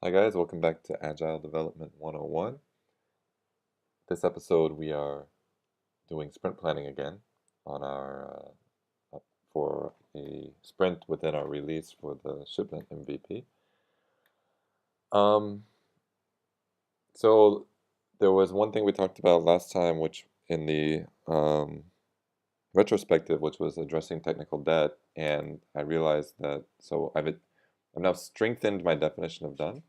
Hi guys, welcome back to Agile Development 101. This episode we are doing sprint planning again on our for a sprint within our release for the shipment MVP. Um, so there was one thing we talked about last time, which in the retrospective, which was addressing technical debt, and I realized that I've now strengthened my definition of done.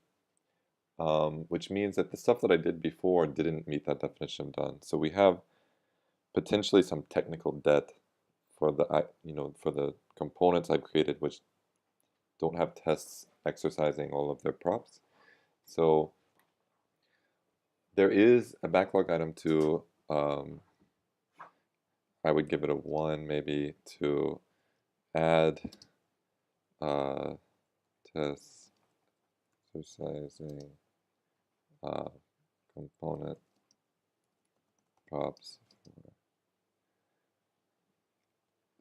Which means that the stuff that I did before didn't meet that definition of done. So we have potentially some technical debt for for the components I've created, which don't have tests exercising all of their props. So there is a backlog item to, I would give it a 1 maybe to add uh, tests exercising uh, component props.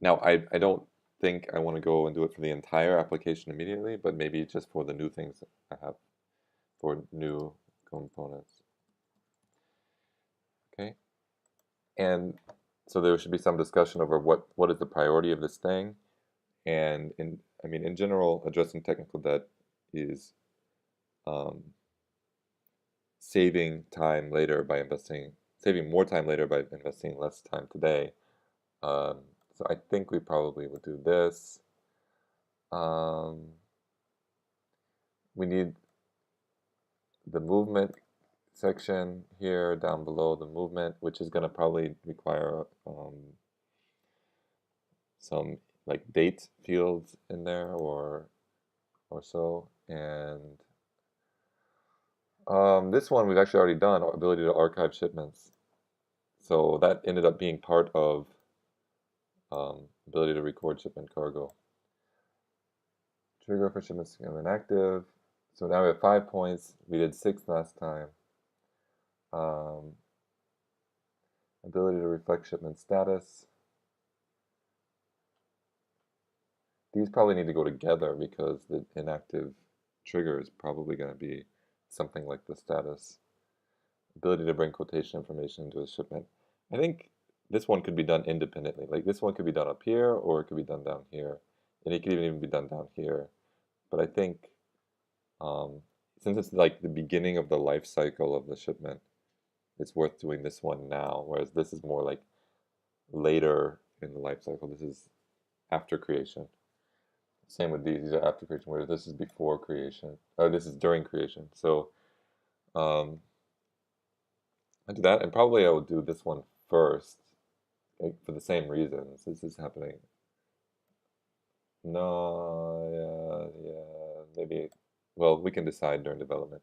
Now, I don't think I want to go and do it for the entire application immediately, but maybe just for the new things I have for new components. Okay, and so there should be some discussion over what is the priority of this thing, and in general, addressing technical debt is um, saving more time later by investing less time today. Um, so I think we probably will do this. Um, we need the movement section here down below the movement, which is going to probably require some like date fields in there or so. And this one we've actually already done, ability to archive shipments. So that ended up being part of ability to record shipment cargo. Trigger for shipments to become inactive. So now we have 5 points. We did 6 last time. Um, ability to reflect shipment status. These probably need to go together because the inactive trigger is probably going to be something like the status. Ability to bring quotation information into a shipment. I think this one could be done independently. Like this one could be done up here or it could be done down here. And it could even be done down here. But I think um, since it's like the beginning of the life cycle of the shipment, it's worth doing this one now. Whereas this is more like later in the life cycle. This is after creation. Same with these. These are after creation, whereas this is before creation. Or this is during creation. So um, I do that, and probably I will do this one first, like, for the same reasons. This is happening. No, yeah, maybe. Well, we can decide during development.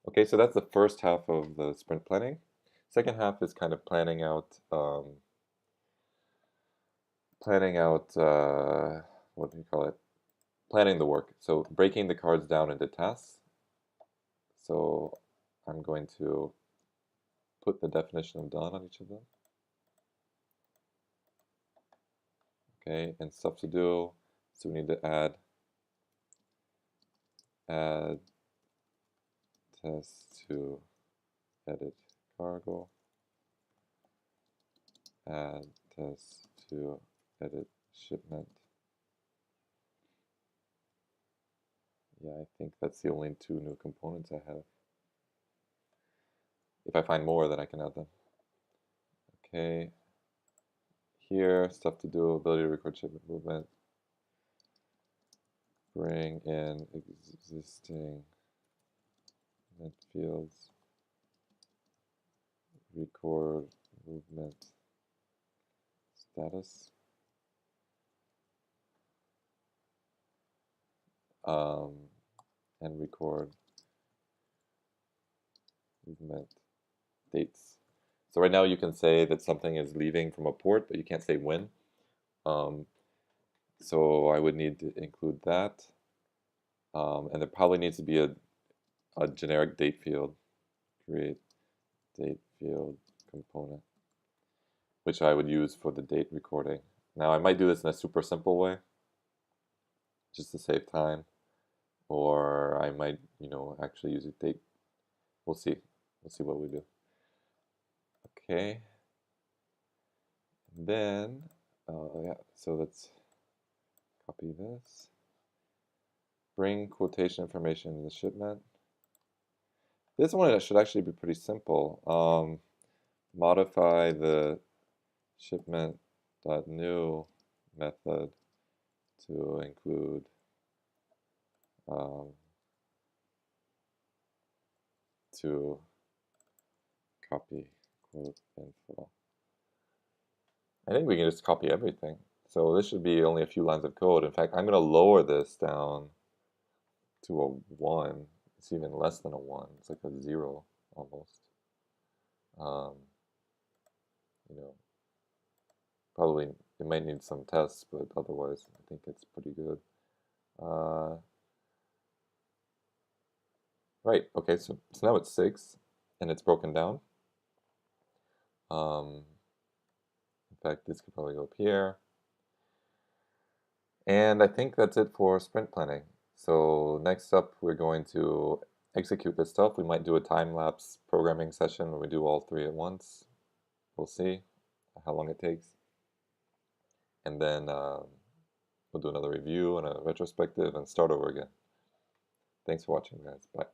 Okay, so that's the first half of the sprint planning. Second half is kind of planning out, what do you call it? Planning the work. So breaking the cards down into tasks. So I'm going to put the definition of done on each of them. Okay, and stuff to do. So we need to add test to edit cargo, add test to edit shipment. Yeah, I think that's the only 2 new components I have. If I find more, then I can add them. Okay, here, stuff to do, ability to record shipment movement, bring in existing net fields, record movement status, um, and record movement dates. So right now you can say that something is leaving from a port, but you can't say when. Um, so I would need to include that. And there probably needs to be a generic date field, create date field component, which I would use for the date recording. Now I might do this in a super simple way, just to save time. or I might, actually use a date. We'll see. We'll see what we do. Okay. And then, yeah, so let's copy this. Bring quotation information in the shipment. This one should actually be pretty simple. Modify the shipment.new method to include um, to copy quote info. I think we can just copy everything. So this should be only a few lines of code. In fact, I'm going to lower this down to a 1. It's even less than a 1. It's like a 0 almost. Um, you know, probably it might need some tests, but otherwise I think it's pretty good. Right, okay, so now it's 6, and it's broken down. In fact, this could probably go up here. And I think that's it for sprint planning. So next up, we're going to execute this stuff. We might do a time-lapse programming session where we do all 3 at once. We'll see how long it takes. And then we'll do another review and a retrospective and start over again. Thanks for watching, guys. Bye.